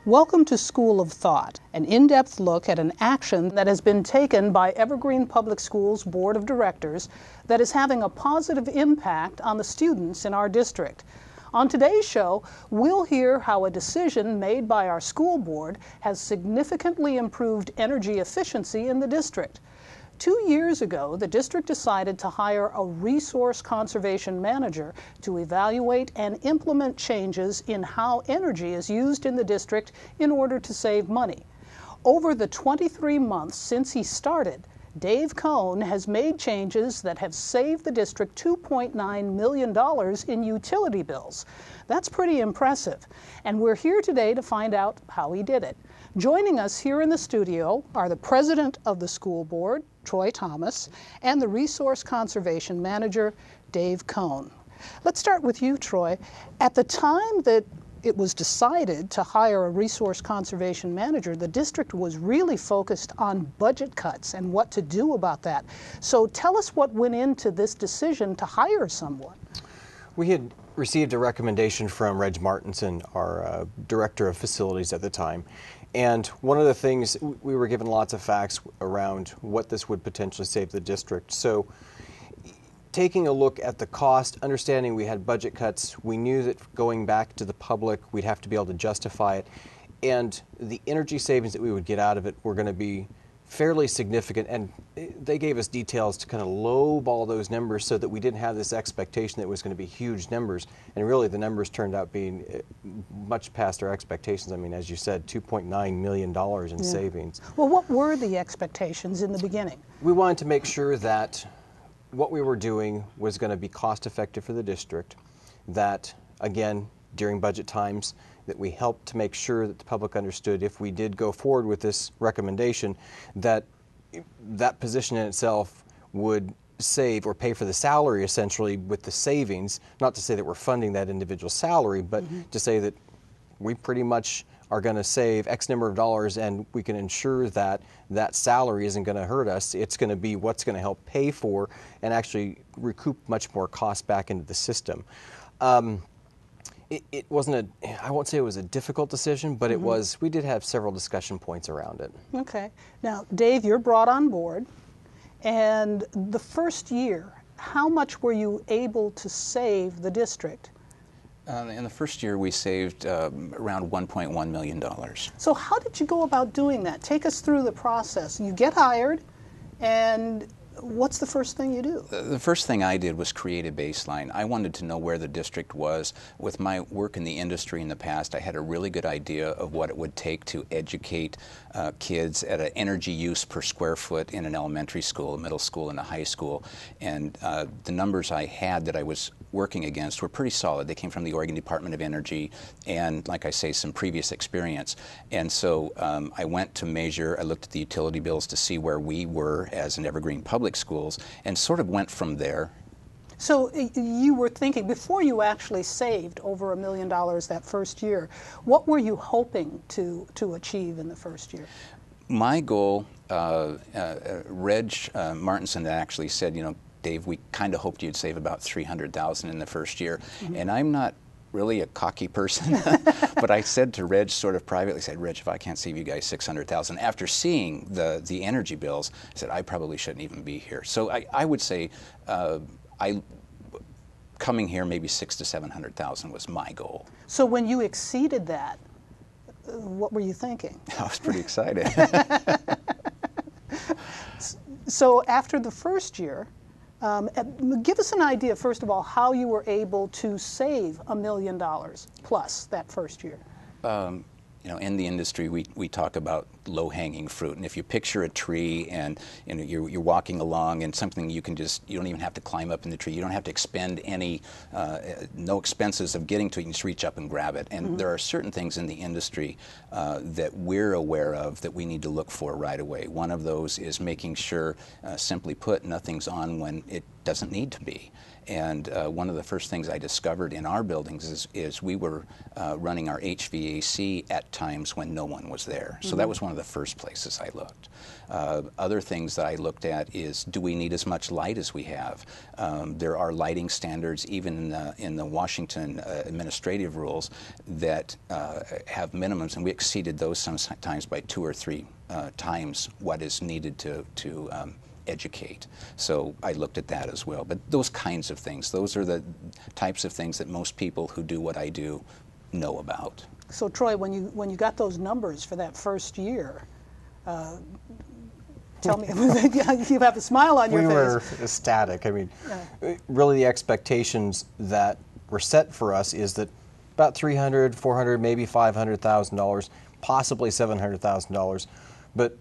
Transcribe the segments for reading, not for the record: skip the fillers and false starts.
Welcome to School of Thought, an in-depth look at an action that has been taken by Evergreen Public Schools Board of Directors that is having a positive impact on the students in our district. On today's show, we'll hear how a decision made by our school board has significantly improved energy efficiency in the district. 2 years ago, the district decided to hire a resource conservation manager to evaluate and implement changes in how energy is used in the district in order to save money. Over the 23 months since he started, Dave Cohn has made changes that have saved the district $2.9 million in utility bills. That's pretty impressive, and we're here today to find out how he did it. Joining us here in the studio are the president of the school board, Troy Thomas, and the resource conservation manager, Dave Cohn. Let's start with you, Troy. At the time that it was decided to hire a resource conservation manager, the district was really focused on budget cuts and what to do about that. So tell us what went into this decision to hire someone. We had received a recommendation from Reg Martinson, our director of facilities at the time. And one of the things, we were given lots of facts around what this would potentially save the district. So taking a look at the cost, understanding we had budget cuts, we knew that going back to the public, we'd have to be able to justify it. And the energy savings that we would get out of it were going to be fairly significant. And they gave us details to kind of lowball those numbers so that we didn't have this expectation that it was going to be huge numbers. And really the numbers turned out being much past our expectations. I mean, as you said, $2.9 million in savings. Well, what were the expectations in the beginning? We wanted to make sure that what we were doing was going to be cost effective for the district, that, again, during budget times, that we helped to make sure that the public understood if we did go forward with this recommendation, that that position in itself would save or pay for the salary essentially with the savings. Not to say that we're funding that individual salary, but to say that we pretty much are going to save X number of dollars and we can ensure that that salary isn't going to hurt us. It's going to be what's going to help pay for and actually recoup much more cost back into the system. It wasn't I won't say it was a difficult decision, but it was, we did have several discussion points around it. Okay. Now, Dave, you're brought on board, and the first year, how much were you able to save the district? In the first year, we saved around $1.1 million. So how did you go about doing that? Take us through the process. You get hired, and what's the first thing you do? The first thing I did was create a baseline. I wanted to know where the district was. With my work in the industry in the past, I had a really good idea of what it would take to educate kids at an energy use per square foot in an elementary school, a middle school, and a high school. And the numbers I had that I was working against were pretty solid. They came from the Oregon Department of Energy and, like I say, some previous experience. And so I went to measure, I looked at the utility bills to see where we were as an Evergreen Public Schools and sort of went from there. So you were thinking, before you actually saved over $1 million that first year, what were you hoping to achieve in the first year? My goal, Reg Martinson actually said, you know, Dave, we kind of hoped you'd save about $300,000 in the first year. And I'm not really a cocky person, but I said to Reg sort of privately, said, Reg, if I can't save you guys $600,000, after seeing the energy bills, I said, I probably shouldn't even be here. So I would say coming here, maybe $600,000 to $700,000 was my goal. So when you exceeded that, what were you thinking? I was pretty excited. So after the first year, give us an idea, first of all, how you were able to save $1 million plus that first year. You know, in the industry, we talk about low-hanging fruit, and if you picture a tree and you know you're walking along and something you don't even have to climb up in the tree, you don't have to expend any no expenses of getting to it, you just reach up and grab it. And there are certain things in the industry that we're aware of that we need to look for right away. One of those is making sure, simply put, nothing's on when it doesn't need to be. And one of the first things I discovered in our buildings is we were running our HVAC at times when no one was there. So that was one of the first places I looked. Other things that I looked at is, do we need as much light as we have? There are lighting standards even in the Washington administrative rules that have minimums, and we exceeded those sometimes by 2 or 3 times what is needed to educate. So I looked at that as well. But those kinds of things, those are the types of things that most people who do what I do know about. So Troy, when you got those numbers for that first year, tell me, you have a smile on your face. We were ecstatic. I mean, really the expectations that were set for us is that about $300,000, $400,000, maybe $500,000, possibly $700,000. But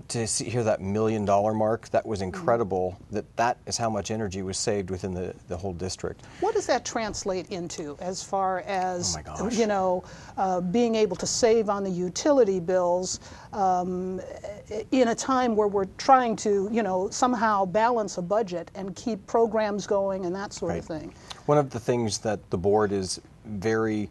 to hear that $1 million mark, that was incredible. That is how much energy was saved within the whole district. What does that translate into as far as, oh my gosh, being able to save on the utility bills in a time where we're trying to, somehow balance a budget and keep programs going and that sort of thing? One of the things that the board is very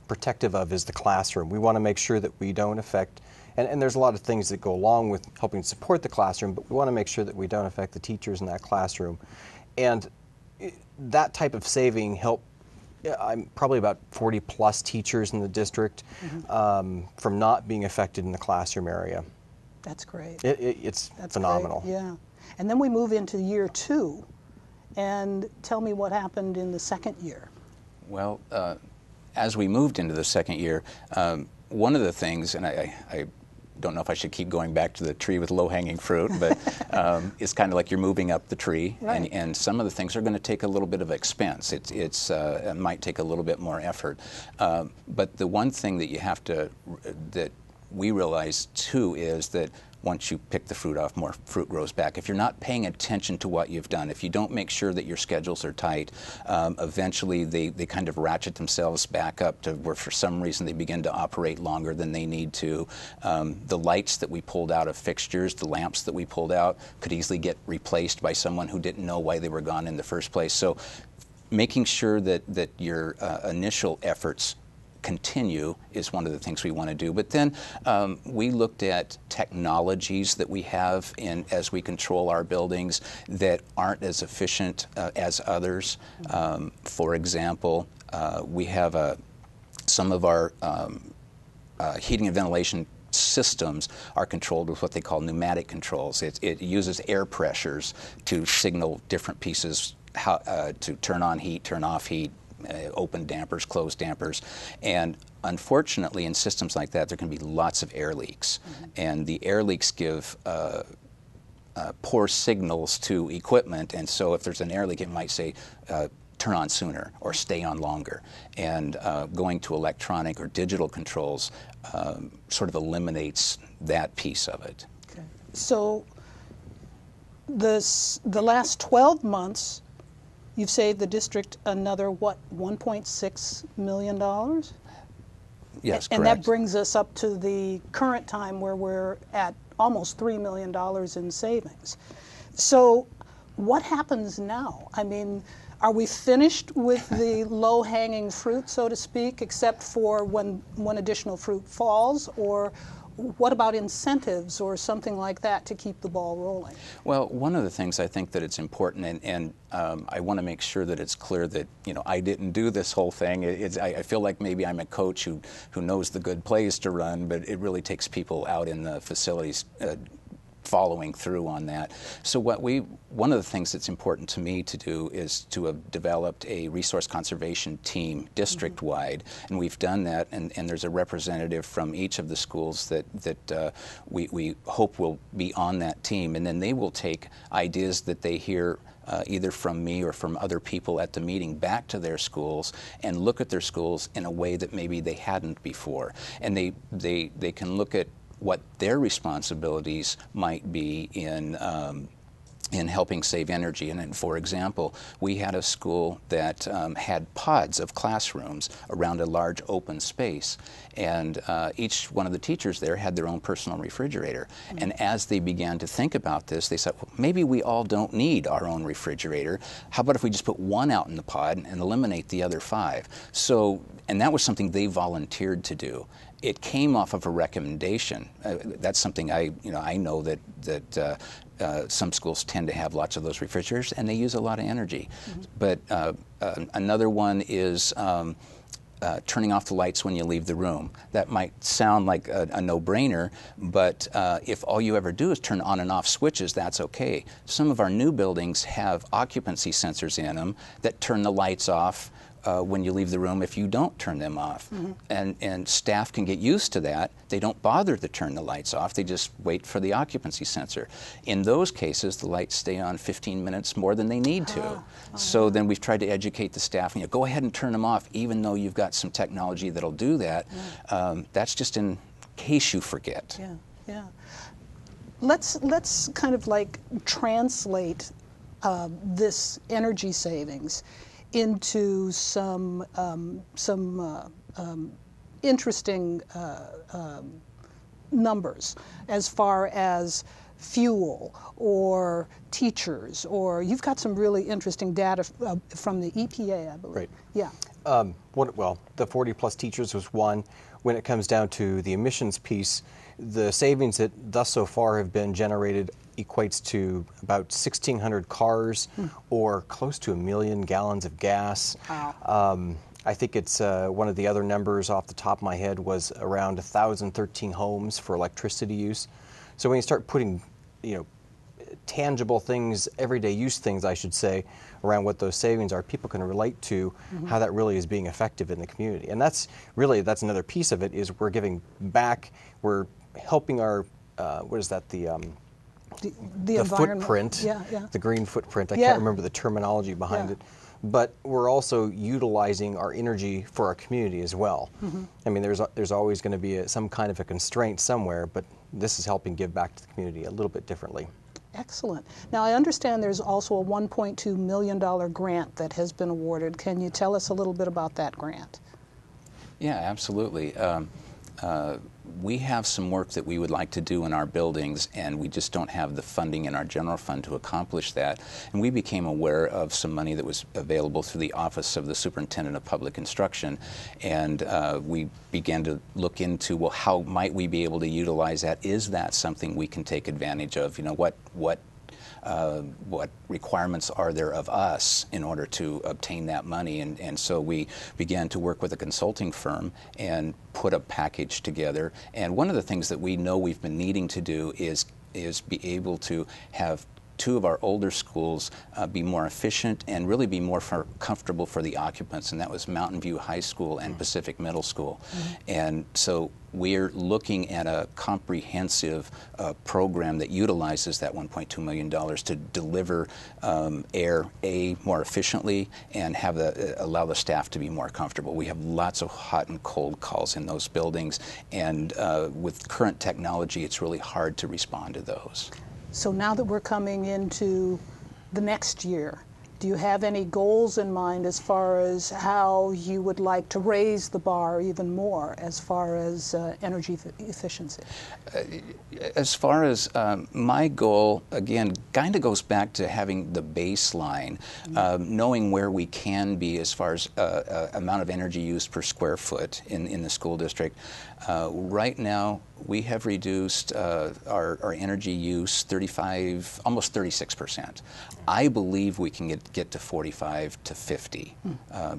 protective of is the classroom. We want to make sure that we don't affect, and there's a lot of things that go along with helping support the classroom, but we want to make sure that we don't affect the teachers in that classroom. And that type of saving helped I'm probably about 40 plus teachers in the district from not being affected in the classroom area. That's great. That's phenomenal. Great. Yeah. And then we move into year 2, and tell me what happened in the second year. Well, as we moved into the second year, one of the things, and I don't know if I should keep going back to the tree with low-hanging fruit, but it's kind of like you're moving up the tree, right. and some of the things are going to take a little bit of expense. It might take a little bit more effort. But the one thing that you have to, that we realize too, is that once you pick the fruit off, more fruit grows back. If you're not paying attention to what you've done, if you don't make sure that your schedules are tight, eventually they kind of ratchet themselves back up to where for some reason they begin to operate longer than they need to. The lights that we pulled out of fixtures, the lamps that we pulled out, could easily get replaced by someone who didn't know why they were gone in the first place. So making sure that your initial efforts continue is one of the things we want to do. But then we looked at technologies that we have as we control our buildings that aren't as efficient as others. For example, we have some of our heating and ventilation systems are controlled with what they call pneumatic controls. It uses air pressures to signal different pieces how to turn on heat, turn off heat, open dampers, close dampers, and unfortunately in systems like that there can be lots of air leaks, and the air leaks give poor signals to equipment, and so if there's an air leak it might say turn on sooner or stay on longer, and going to electronic or digital controls sort of eliminates that piece of it. Okay. So the last 12 months you've saved the district another, what, $1.6 million? Yes, and correct. that brings us up to the current time where we're at almost $3 million in savings. So what happens now? I mean, are we finished with the low-hanging fruit, so to speak, except for when additional fruit falls? Or what about incentives or something like that to keep the ball rolling? Well, one of the things I think that it's important, and I want to make sure that it's clear that I didn't do this whole thing. I feel like maybe I'm a coach who knows the good plays to run, but it really takes people out in the facilities following through on that. So one of the things that's important to me to do is to have developed a resource conservation team district-wide, and we've done that, and there's a representative from each of the schools that we hope will be on that team, and then they will take ideas that they hear either from me or from other people at the meeting back to their schools and look at their schools in a way that maybe they hadn't before, and they can look at what their responsibilities might be in in helping save energy. And for example, we had a school that had pods of classrooms around a large open space, and each one of the teachers there had their own personal refrigerator. And as they began to think about this, they said, well, maybe we all don't need our own refrigerator. How about if we just put one out in the pod and eliminate the other 5? So, and that was something they volunteered to do. It came off of a recommendation. That's something I know that some schools tend to have lots of those refrigerators, and they use a lot of energy. But another one is turning off the lights when you leave the room. That might sound like a no-brainer, but if all you ever do is turn on and off switches, that's okay. Some of our new buildings have occupancy sensors in them that turn the lights off when you leave the room if you don't turn them off. And staff can get used to that. They don't bother to turn the lights off. They just wait for the occupancy sensor. In those cases, the lights stay on 15 minutes more than they need to. So then we've tried to educate the staff, go ahead and turn them off even though you've got some technology that'll do that. That's just in case you forget. Yeah. Let's kind of like translate this energy savings into some interesting numbers as far as fuel or teachers, or you've got some really interesting data from the EPA, I believe. Right. Yeah. Well, the 40-plus teachers was one. When it comes down to the emissions piece, the savings that thus so far have been generated equates to about 1,600 cars or close to 1 million gallons of gas. Wow. I think it's one of the other numbers off the top of my head was around 1,013 homes for electricity use. So when you start putting, tangible things, everyday use things, I should say, around what those savings are, people can relate to how that really is being effective in the community. And that's another piece of it, is we're giving back, we're helping our, the footprint, the green footprint. I can't remember the terminology behind it. But we're also utilizing our energy for our community as well. I mean, there's always going to be some kind of a constraint somewhere, but this is helping give back to the community a little bit differently. Excellent. Now, I understand there's also a $1.2 million grant that has been awarded. Can you tell us a little bit about that grant? Yeah, absolutely. We have some work that we would like to do in our buildings, and we just don't have the funding in our general fund to accomplish that. And we became aware of some money that was available through the Office of the Superintendent of Public Instruction, and we began to look into, well, how might we be able to utilize that? Is that something we can take advantage of? What requirements are there of us in order to obtain that money? And so we began to work with a consulting firm and put a package together. And one of the things that we know we've been needing to do is be able to have 2 of our older schools be more efficient and really be more comfortable for the occupants, and that was Mountain View High School and Pacific Middle School. And so we're looking at a comprehensive program that utilizes that $1.2 million to deliver air more efficiently and allow the staff to be more comfortable. We have lots of hot and cold calls in those buildings, and with current technology, it's really hard to respond to those. So now that we're coming into the next year, do you have any goals in mind as far as how you would like to raise the bar even more as far as energy efficiency? As far as my goal, again, kind of goes back to having the baseline, knowing where we can be as far as amount of energy used per square foot in the school district. Right now, we have reduced our energy use almost 36%. I believe we can get to 45 to 50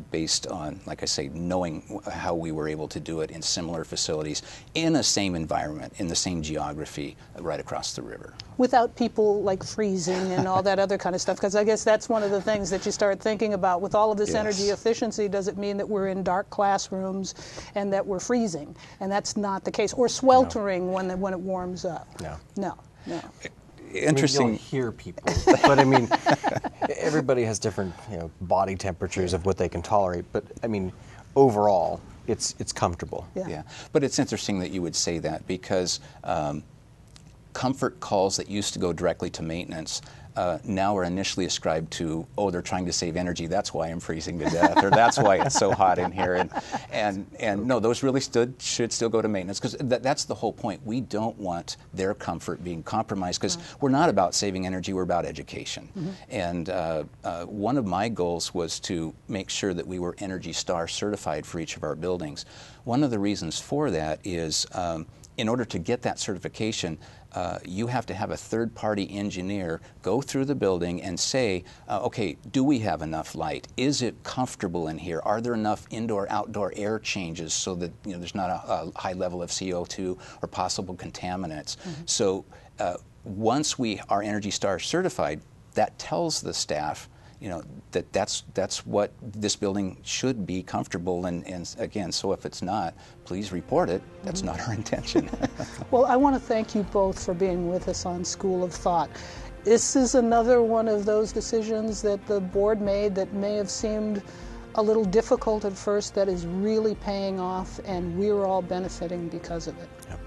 based on, like I say, knowing how we were able to do it in similar facilities in the same environment, in the same geography right across the river. Without people like freezing and all that other kind of stuff, because I guess that's one of the things that you start thinking about with all of this energy efficiency. Does it mean that we're in dark classrooms and that we're freezing? And that's not the case. Or sweltering when it warms up. No. Interesting. I mean, you'll hear people, but I mean, everybody has different body temperatures of what they can tolerate. But I mean, overall, it's comfortable. Yeah. But it's interesting that you would say that, because comfort calls that used to go directly to maintenance now are initially ascribed to, oh, they're trying to save energy, that's why I'm freezing to death, or that's why it's so hot in here. And no, those really should still go to maintenance, because that's the whole point. We don't want their comfort being compromised, because we're not about saving energy, we're about education. And one of my goals was to make sure that we were ENERGY STAR certified for each of our buildings. One of the reasons for that is in order to get that certification, you have to have a third-party engineer go through the building and say, okay, do we have enough light? Is it comfortable in here? Are there enough indoor-outdoor air changes so that there's not a high level of CO2 or possible contaminants? So once we are ENERGY STAR certified, that tells the staff that's what this building should be comfortable, and again, so if it's not, please report it. That's not our intention. Well, I want to thank you both for being with us on School of Thought. This is another one of those decisions that the board made that may have seemed a little difficult at first, that is really paying off, and we're all benefiting because of it. Yep.